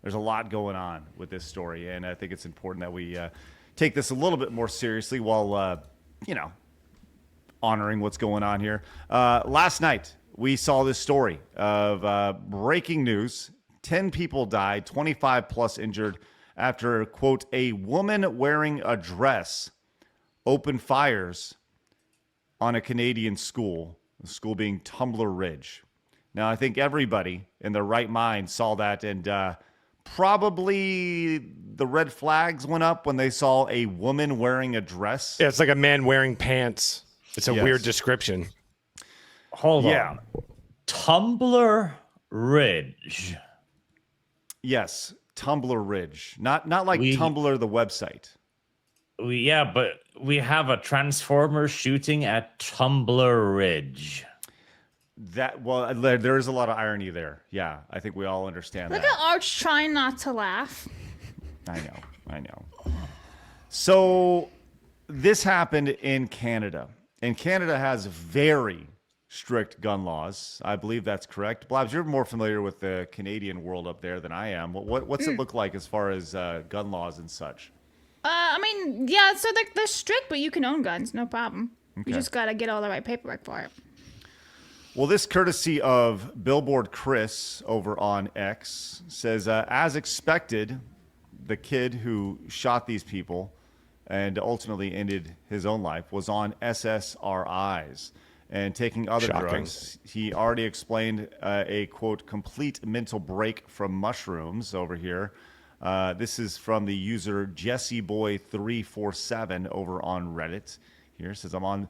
There's a lot going on with this story, and I think it's important that we take this a little bit more seriously while, honoring what's going on here. Last night, we saw this story of breaking news. 10 people died, 25 plus injured after, quote, a woman wearing a dress opened fires on a Canadian school, the school being Tumbler Ridge. Now, I think everybody in their right mind saw that, and probably the red flags went up when they saw a woman wearing a dress. Yeah, it's like a man wearing pants. It's a Yes. weird description. Hold Yeah. on. Tumbler Ridge. Yes, Tumbler Ridge. Not like Tumblr, the website. But we have a Transformer shooting at Tumbler Ridge. There is a lot of irony there. Yeah, I think we all understand Look that. at Arch trying not to laugh. I know. So this happened in Canada. And Canada has very strict gun laws. I believe that's correct. Blabs, you're more familiar with the Canadian world up there than I am. What's it look like as far as gun laws and such? So they're strict, but you can own guns, no problem. Okay. You just gotta get all the right paperwork for it. Well, this courtesy of Billboard Chris over on X says, as expected, the kid who shot these people and ultimately ended his own life was on SSRIs and taking other drugs. He already explained a, quote, complete mental break from mushrooms over here. This is from the user JesseBoy347 over on Reddit. Here says, I'm on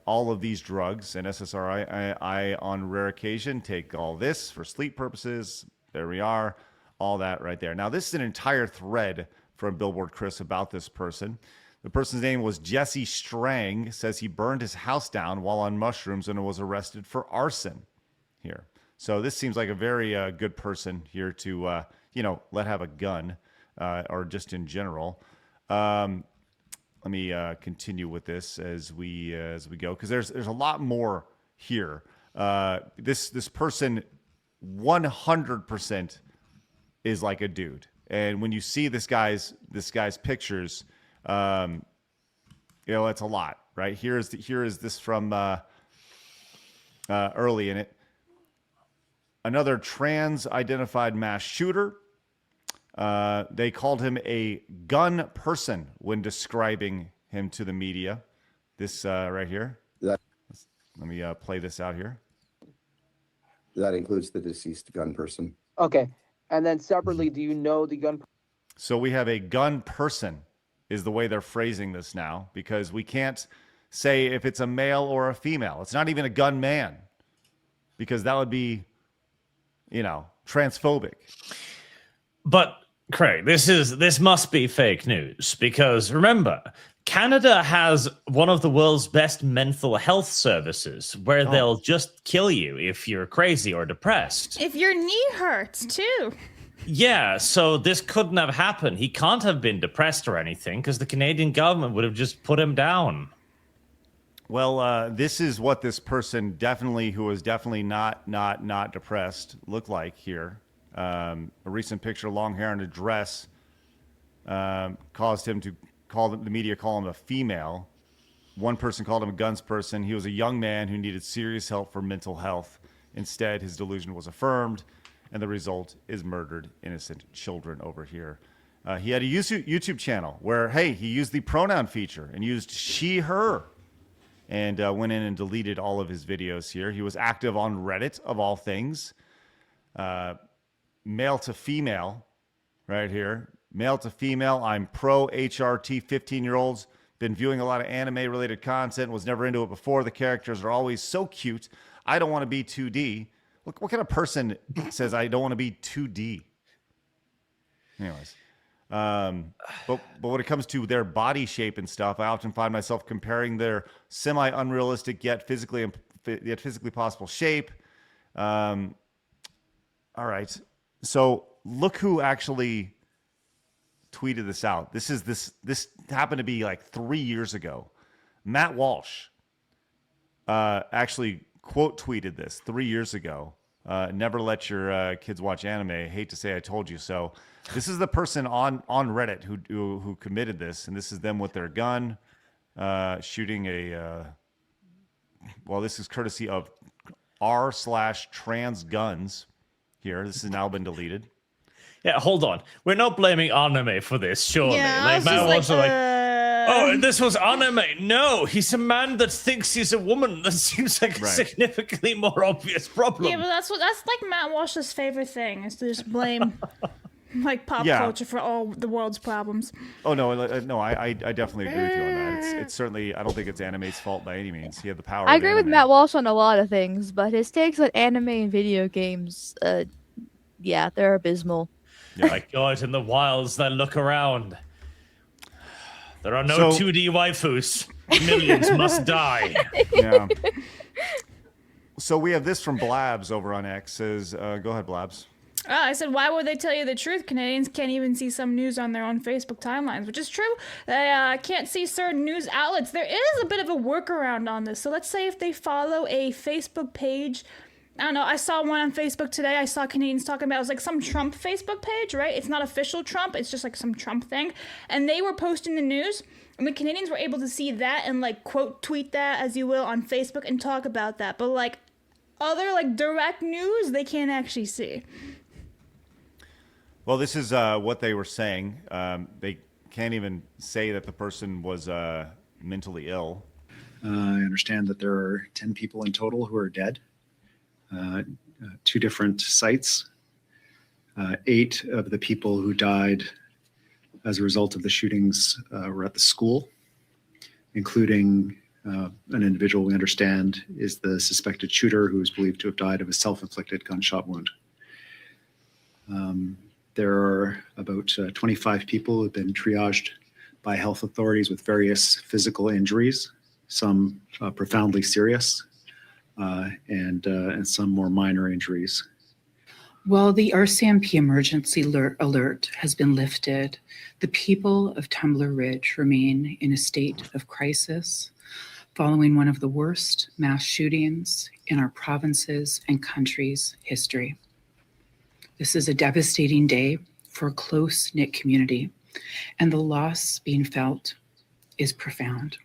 all of these drugs and SSRI. I, on rare occasion, take all this for sleep purposes. There we are. All that right there. Now, this is an entire thread from Billboard Chris about this person. The person's name was Jesse Strang. Says he burned his house down while on mushrooms and was arrested for arson here. So this seems like a very good person here to, let have a gun or just in general. Let me continue with this as we go, because there's a lot more here. This person 100% is like a dude, and when you see this guy's pictures, that's a lot, right? Here is this from early in it. Another trans-identified mass shooter. They called him a gun person when describing him to the media. This right here. Let me play this out here. That includes the deceased gun person. Okay. And then separately, do you know the gun? So we have a gun person is the way they're phrasing this now, because we can't say if it's a male or a female. It's not even a gun man, because that would be, transphobic. But Craig, this must be fake news, because remember, Canada has one of the world's best mental health services where they'll just kill you if you're crazy or depressed. If your knee hurts, too. Yeah, so this couldn't have happened. He can't have been depressed or anything because the Canadian government would have just put him down. Well, this is what this person who was definitely not depressed looked like here. A recent picture, long hair and a dress, caused him to the media call him a female. One person called him a guns person. He was a young man who needed serious help for mental health. Instead, his delusion was affirmed, and the result is murdered innocent children over here. He had a YouTube channel where, he used the pronoun feature and used she, her, and went in and deleted all of his videos here. He was active on Reddit, of all things. Male to female, right here. Male to female, I'm pro HRT, 15-year-olds. Been viewing a lot of anime-related content, was never into it before. The characters are always so cute. I don't want to be 2D. What kind of person says I don't want to be 2D? Anyways. But when it comes to their body shape and stuff, I often find myself comparing their semi-unrealistic yet physically possible shape. All right. So look who actually tweeted this out. This happened to be like 3 years ago. Matt Walsh actually quote tweeted this 3 years ago. Never let your kids watch anime. Hate to say I told you so. This is the person on Reddit who committed this, and this is them with their gun shooting a. Well, this is courtesy of r/trans guns. Here, this has now been deleted. Yeah, hold on. We're not blaming anime for this, surely. Yeah, I Like, was Matt just Walsh like, was oh, this was anime. No, he's a man that thinks he's a woman. That seems like a Right. significantly more obvious problem. Yeah, but that's like Matt Walsh's favorite thing is to just blame like pop Yeah. culture for all the world's problems. Oh no, I definitely agree with you on that. It's certainly I don't think it's anime's fault by any means. He had the power. I of agree with anime. Matt Walsh on a lot of things, but his takes on anime and video games, yeah, they're abysmal. Yeah. Like, go out in the wilds, then look around. There are no So- 2D waifus. Millions must die. Yeah. So we have this from Blabs over on X. Says, go ahead, Blabs. I said, why would they tell you the truth? Canadians can't even see some news on their own Facebook timelines, which is true. They can't see certain news outlets. There is a bit of a workaround on this. So let's say if they follow a Facebook page, I don't know, I saw one on Facebook today. I saw Canadians talking about, it was like some Trump Facebook page, right? It's not official Trump. It's just like some Trump thing. And they were posting the news. And the Canadians were able to see that and like quote tweet that, as you will, on Facebook and talk about that. But like other like direct news, they can't actually see. Well, this is what they were saying. They can't even say that the person was mentally ill. I understand that there are 10 people in total who are dead. 2 different sites. 8 of the people who died as a result of the shootings were at the school, including an individual we understand is the suspected shooter who is believed to have died of a self-inflicted gunshot wound. There are about 25 people who have been triaged by health authorities with various physical injuries, some profoundly serious, and some more minor injuries. While the RCMP emergency alert has been lifted, the people of Tumbler Ridge remain in a state of crisis following one of the worst mass shootings in our province's and country's history. This is a devastating day for a close-knit community, and the loss being felt is profound.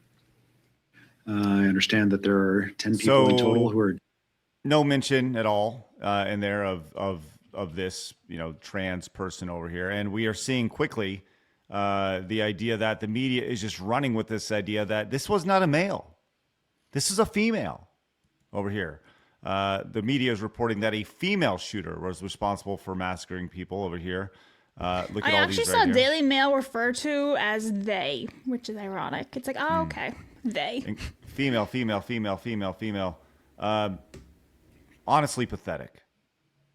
I understand that there are 10 people in total who are. No mention at all in there of this, trans person over here. And we are seeing quickly the idea that the media is just running with this idea that this was not a male. This is a female over here. The media is reporting that a female shooter was responsible for massacring people over here. Look at I all actually these saw right here. Daily Mail refer to as they, which is ironic. It's like, oh, okay, they. And female. Honestly pathetic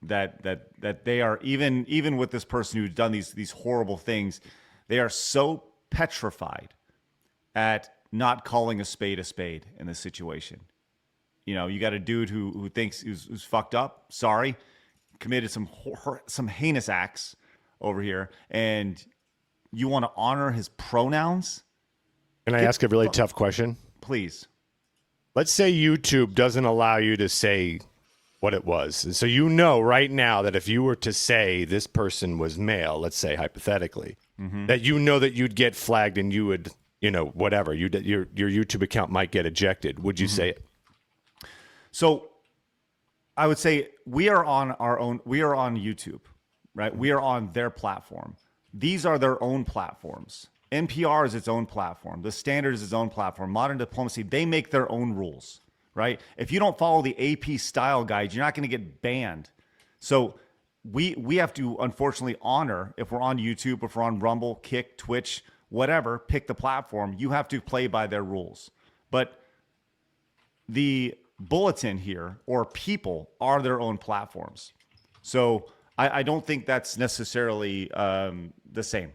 that they are even with this person who's done these horrible things, they are so petrified at not calling a spade in this situation. You got a dude who thinks who's fucked up, sorry, committed some heinous acts over here, and you want to honor his pronouns? Can I ask a really tough question? Please. Let's say YouTube doesn't allow you to say what it was. And so right now that if you were to say this person was male, let's say hypothetically, that that you'd get flagged and you would, whatever, your YouTube account might get ejected. Would you say it? So I would say we are on YouTube, right? We are on their platform. These are their own platforms. NPR is its own platform. The Standard is its own platform. Modern Diplomacy, they make their own rules, right? If you don't follow the AP style guide, you're not going to get banned. So we have to, unfortunately, honor, if we're on YouTube, if we're on Rumble, Kick, Twitch, whatever, pick the platform, you have to play by their rules. But the Bulletin here, or people, are their own platforms. So I don't think that's necessarily the same.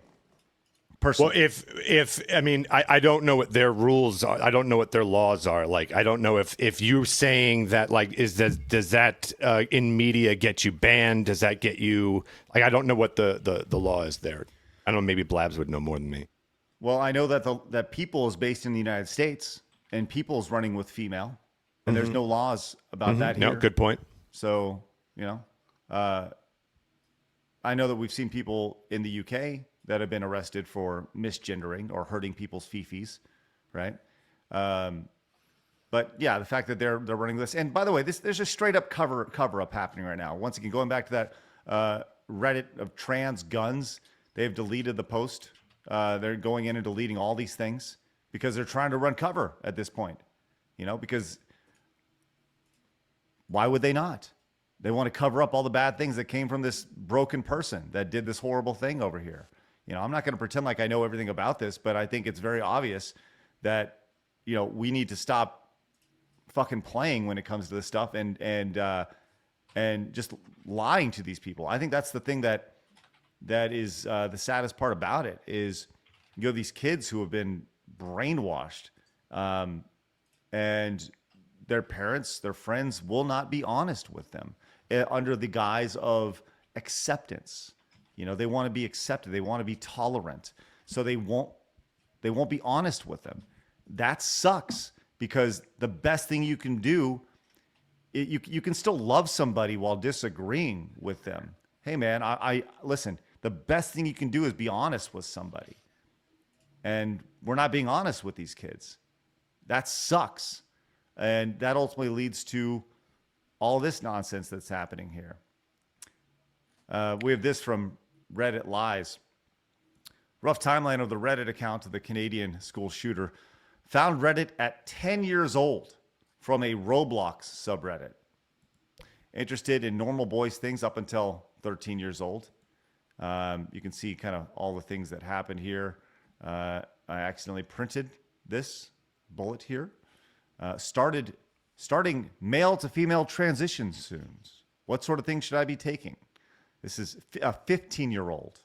Personally. Well, I don't know what their rules are. I don't know what their laws are. Like, I don't know if you're saying that, like, does that in media get you banned? Does that get you, like, I don't know what the law is there. I don't know, maybe Blabs would know more than me. Well, I know that that People is based in the United States, and People is running with female, and there's no laws about that here. No, good point. So, You know, I know that we've seen people in the UK that have been arrested for misgendering or hurting people's fifis, right? But yeah, the fact that they're running this, and by the way, there's a straight up cover up happening right now. Once again, going back to that Reddit of trans guns, they've deleted the post. They're going in and deleting all these things because they're trying to run cover at this point. You know, because why would they not? They want to cover up all the bad things that came from this broken person that did this horrible thing over here. You know, I'm not going to pretend like I know everything about this, but I think it's very obvious that, you know, we need to stop fucking playing when it comes to this stuff and just lying to these people. I think that's the thing that is the saddest part about it is, you know, these kids who have been brainwashed, and their parents, their friends will not be honest with them under the guise of acceptance. You know, they want to be accepted. They want to be tolerant. So they won't be honest with them. That sucks, because the best thing you can do, you can still love somebody while disagreeing with them. Hey man, I listen, the best thing you can do is be honest with somebody. And we're not being honest with these kids. That sucks. And that ultimately leads to all this nonsense that's happening here. We have this from Reddit Lies. Rough timeline of the Reddit account of the Canadian school shooter. Found Reddit at 10 years old from a Roblox subreddit. Interested in normal boys things up until 13 years old. You can see kind of all the things that happened here. I accidentally printed this bullet here. Starting male to female transition soon. What sort of things should I be taking? This is a 15-year-old.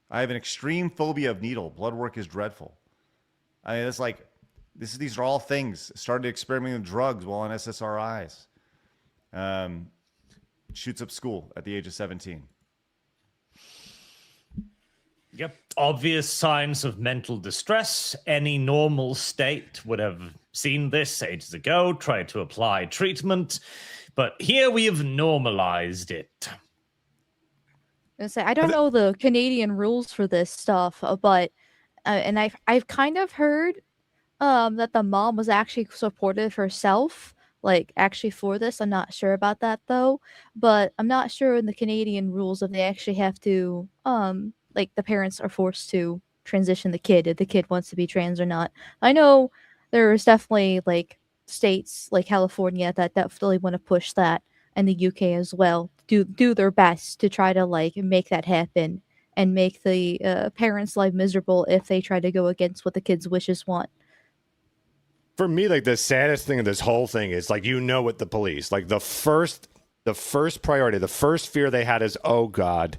I have an extreme phobia of needle. Blood work is dreadful. I mean, it's like, these are all things. Started experimenting with drugs while on SSRIs. Shoots up school at the age of 17. Yep. Obvious signs of mental distress. Any normal state would have seen this ages ago, tried to apply treatment. But here we have normalized it. I don't know the Canadian rules for this stuff, but and I've kind of heard that the mom was actually supportive herself, like actually for this. I'm not sure about that though, but I'm not sure in the Canadian rules if they actually have to like the parents are forced to transition the kid if the kid wants to be trans or not. I know there's definitely like states like California that definitely want to push that, and the UK as well do their best to try to like make that happen and make the parents' life miserable if they try to go against what the kids' wishes want. For me, like the saddest thing of this whole thing is like, you know, with the police, like the first priority, the first fear they had is, oh God,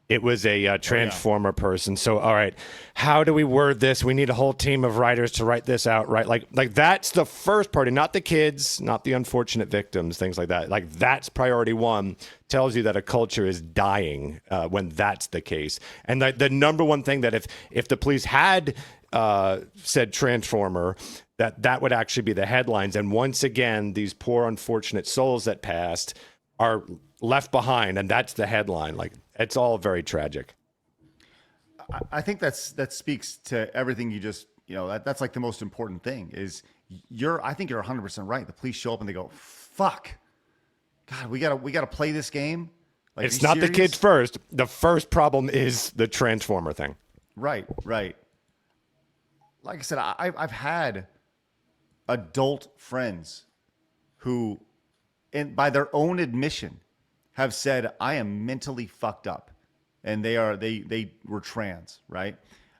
it was a transformer person. So, all right, how do we word this? We need a whole team of writers to write this out, right? Like that's the first priority, not the kids, not the unfortunate victims, things like that. Like that's priority one. Tells you that a culture is dying when that's the case. And the number one thing that if the police had said transformer, that would actually be the headlines. And once again, these poor unfortunate souls that passed are left behind, and that's the headline. Like, it's all very tragic. I think that speaks to everything you just, you know, that's like the most important thing is I think you're 100% right. The police show up and they go, fuck, God, we gotta play this game. Like, it's not serious? The kids first. The first problem is the transformer thing. Right. Like I said, I've had adult friends who, by their own admission, have said, I am mentally fucked up. And they were trans, right?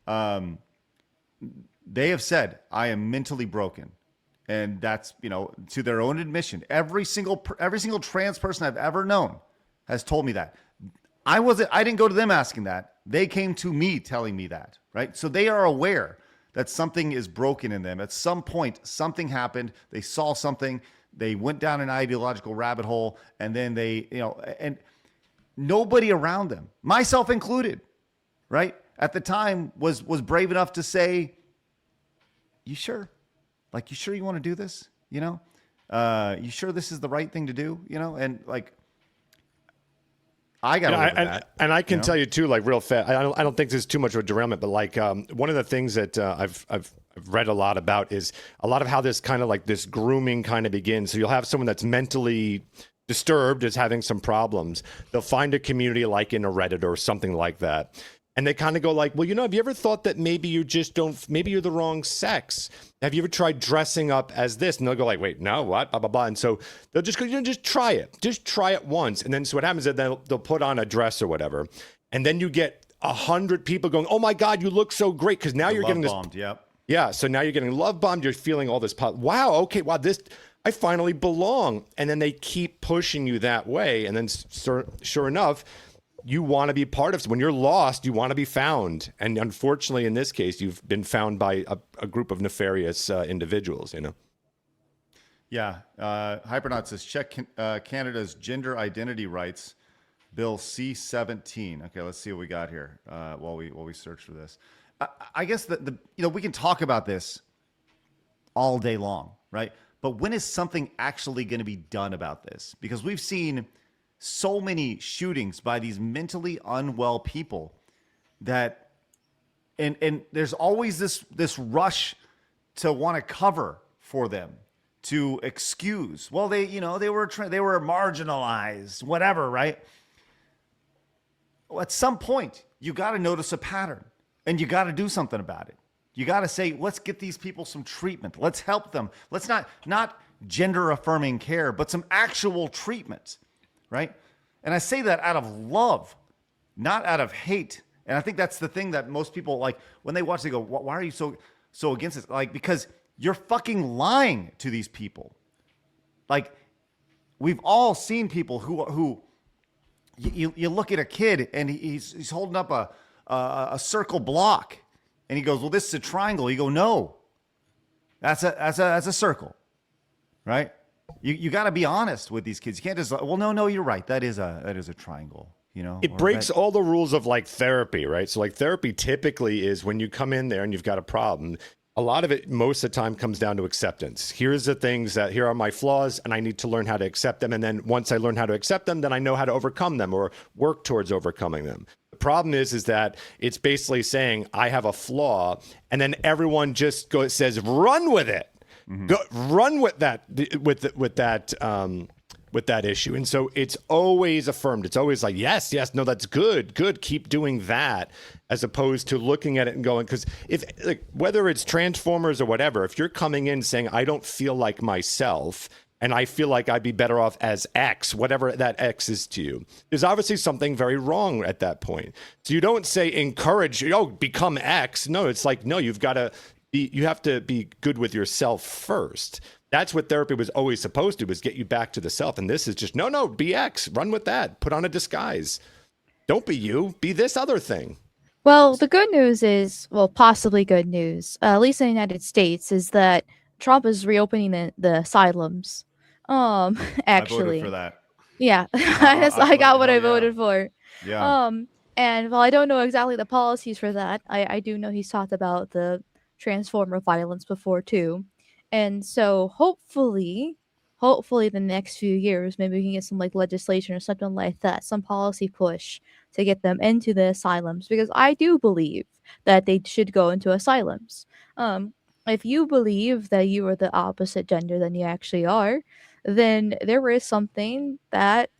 They have said, I am mentally broken. And that's, you know, to their own admission. Every single trans person I've ever known has told me that. I didn't go to them asking that. They came to me telling me that, right? So they are aware that something is broken in them. At some point, something happened. They saw something. They went down an ideological rabbit hole, and then they, you know, and nobody around them, myself included, right, at the time was brave enough to say, you sure? Like, you sure you want to do this? You know, you sure this is the right thing to do? You know, and like, I got to live with and, that. and I can you know? tell you too, like real fast. I don't think this is too much of a derailment, but like one of the things that I've read a lot about is a lot of how this kind of like this grooming kind of begins. So you'll have someone that's mentally disturbed, is having some problems. They'll find a community like in a Reddit or something like that. And they kind of go like, well, have you ever thought that maybe you just don't, maybe you're the wrong sex? Have you ever tried dressing up as this? And they'll go like, wait, no, what? Blah, blah, blah. And so they'll just go, just try it. Just try it once. And then so what happens is they'll put on a dress or whatever. And then you get 100 people going, oh my God, you look so great. Because now you're getting this. Bombed, yep. Yeah. So now you're getting love bombed. You're feeling all this. Wow. Okay. Wow. I finally belong. And then they keep pushing you that way. And then sure enough, you want to be part of. When you're lost, you want to be found. And unfortunately, in this case, you've been found by a group of nefarious individuals, Yeah. Hypernaut says, check Canada's gender identity rights, Bill C-17. Okay, let's see what we got here while we search for this. I guess that we can talk about this all day long, right? But when is something actually going to be done about this? Because we've seen so many shootings by these mentally unwell people that, and there's always this rush to want to cover for them, to excuse. Well, they were marginalized, whatever, right? Well, at some point, you got to notice a pattern, and you got to do something about it. You got to say, let's get these people some treatment. Let's help them. Let's not gender affirming care, but some actual treatment. Right? And I say that out of love, not out of hate. And I think that's the thing that most people, like, when they watch, they go, why are you so against this? Like, because you're fucking lying to these people. Like, we've all seen people who you look at a kid and he's holding up a circle block and he goes, well, this is a triangle. You go, no, that's a circle, right? You got to be honest with these kids. You can't just, well, no, you're right. That is a triangle, It breaks all the rules of like therapy, right? So like therapy typically is when you come in there and you've got a problem, a lot of it most of the time comes down to acceptance. Here's the things here are my flaws and I need to learn how to accept them. And then once I learn how to accept them, then I know how to overcome them or work towards overcoming them. The problem is that it's basically saying I have a flaw and then everyone just says, run with it. Mm-hmm. Go run with that with that issue. And so it's always affirmed. It's always like, yes, no, that's good, keep doing that, as opposed to looking at it and going, because if like whether it's Transformers or whatever, if you're coming in saying I don't feel like myself and I feel like I'd be better off as X, whatever that X is to you, there's obviously something very wrong at that point. So you don't say encourage, become X. No, it's like, no, you have to be good with yourself first. That's what therapy was always supposed to, was get you back to the self. And this is just, no, be X, run with that, put on a disguise. Don't be you, be this other thing. Well, the good news is, possibly good news, at least in the United States, is that Trump is reopening the asylums. Actually. I voted for that. Yeah, I got what I voted for. Yeah. And while I don't know exactly the policies for that, I do know he's talked about the Transformer violence before too. And so hopefully the next few years, maybe we can get some like legislation or something like that, some policy push to get them into the asylums, because I do believe that they should go into asylums. If you believe that you are the opposite gender than you actually are, then there is something that,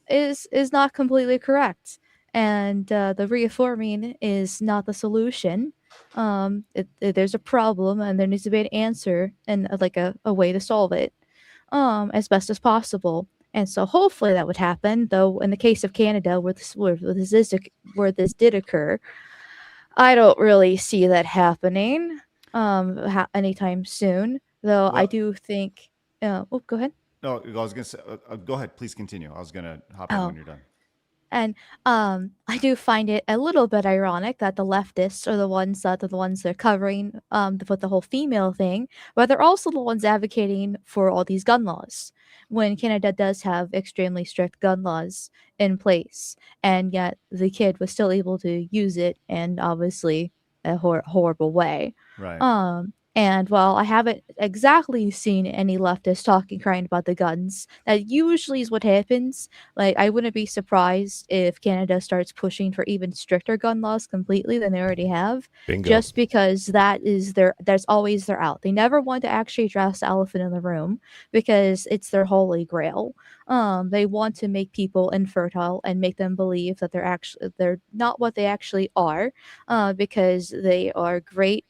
is not completely correct. And the reforming is not the solution. There's a problem and there needs to be an answer and like a way to solve it as best as possible. And so hopefully that would happen, though in the case of Canada where this did occur, I don't really see that happening anytime soon, though. I do think go ahead. No, I was going to say, go ahead, please continue. I was going to hop in when you're done. And I do find it a little bit ironic that the leftists are the ones that are covering the whole female thing, but they're also the ones advocating for all these gun laws, when Canada does have extremely strict gun laws in place, and yet the kid was still able to use it, and obviously a horrible way. Right. And while I haven't exactly seen any leftists talking, crying about the guns, that usually is what happens. Like, I wouldn't be surprised if Canada starts pushing for even stricter gun laws completely than they already have, Bingo. just because that's always their out. They never want to actually address the elephant in the room because it's their holy grail. They want to make people infertile and make them believe that they're not what they actually are, because they are great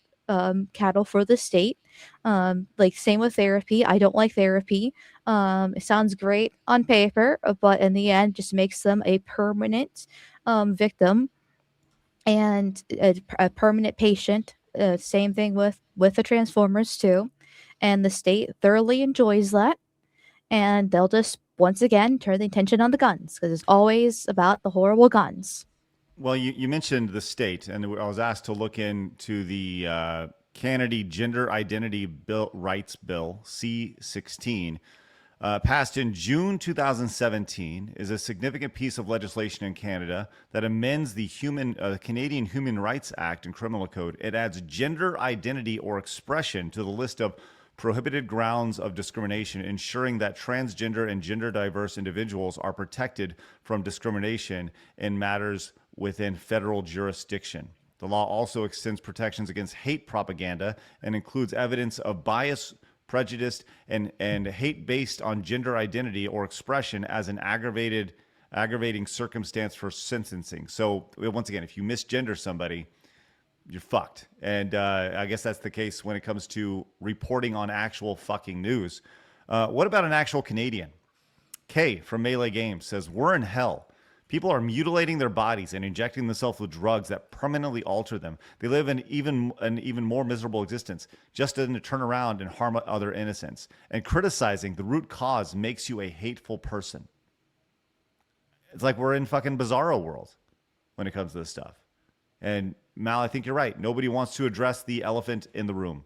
cattle for the state. Like, same with therapy. I don't like therapy. It sounds great on paper, but in the end, just makes them a permanent victim and a permanent patient. Same thing with the Transformers too, and the state thoroughly enjoys that, and they'll just once again turn the attention on the guns because it's always about the horrible guns. Well, you mentioned the state, and I was asked to look into the Canada Gender Identity Rights Bill, C-16, passed in June 2017, is a significant piece of legislation in Canada that amends the Canadian Human Rights Act and Criminal Code. It adds gender identity or expression to the list of prohibited grounds of discrimination, ensuring that transgender and gender diverse individuals are protected from discrimination in matters within federal jurisdiction. The law also extends protections against hate propaganda and includes evidence of bias, prejudice, and hate based on gender identity or expression as an aggravating circumstance for sentencing. So once again, if you misgender somebody, you're fucked. And I guess that's the case when it comes to reporting on actual fucking news. What about an actual Canadian? Kay from Melee Games says, we're in hell. People are mutilating their bodies and injecting themselves with drugs that permanently alter them. They live an even more miserable existence, just to turn around and harm other innocents. And criticizing the root cause makes you a hateful person. It's like we're in fucking bizarro world when it comes to this stuff. And Mal, I think you're right. Nobody wants to address the elephant in the room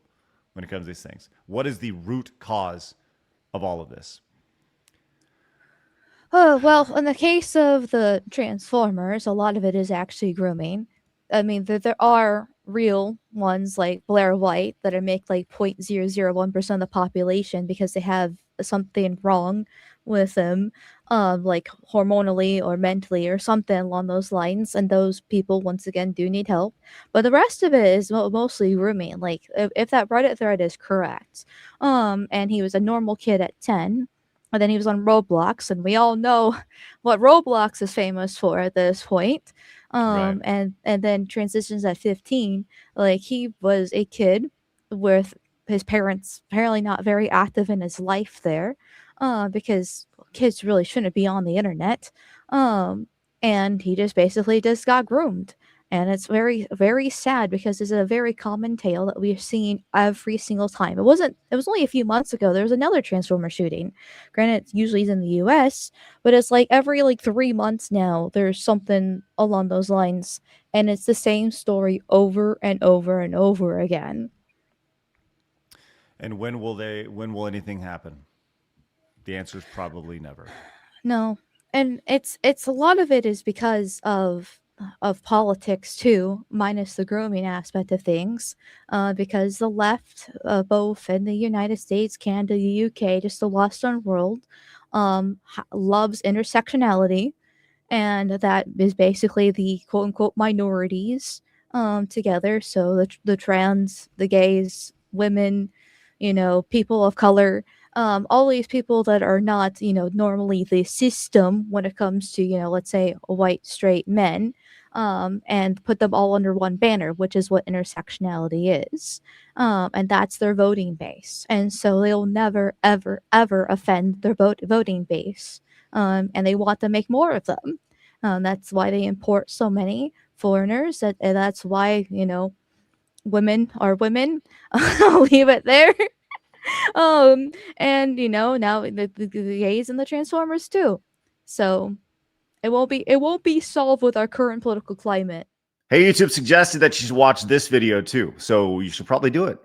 when it comes to these things. What is the root cause of all of this? Oh, well, in the case of the Transformers, a lot of it is actually grooming. I mean, there are real ones like Blair White that are make like 0.001% of the population because they have something wrong with them, like hormonally or mentally or something along those lines. And those people, once again, do need help. But the rest of it is mostly grooming. Like, if that Reddit thread is correct, and he was a normal kid at 10. And then he was on Roblox, and we all know what Roblox is famous for at this point. Right. And then transitions at 15, like he was a kid with his parents apparently not very active in his life there, because kids really shouldn't be on the internet. And he just basically just got groomed. And it's very, very sad because it's a very common tale that we've seen every single time. It was only a few months ago. There was another Transformer shooting. Granted, usually it's in the US, but it's like every 3 months now, there's something along those lines. And it's the same story over and over and over again. And when will anything happen? The answer is probably never. No. And it's a lot of it is because of politics too, minus the grooming aspect of things, because the left, both in the United States, Canada, the UK, just the Western world, loves intersectionality, and that is basically the quote unquote minorities together. So the trans, the gays, women, people of color, all these people that are not, normally the system when it comes to, let's say white straight men, and put them all under one banner, which is what intersectionality is. And that's their voting base. And so they'll never, ever, ever offend their voting base. And they want to make more of them. That's why they import so many foreigners. And that's why, women are women. I'll leave it there. And now the gays and the Transformers too. So it won't be solved with our current political climate. Hey, YouTube suggested that you should watch this video too, so you should probably do it.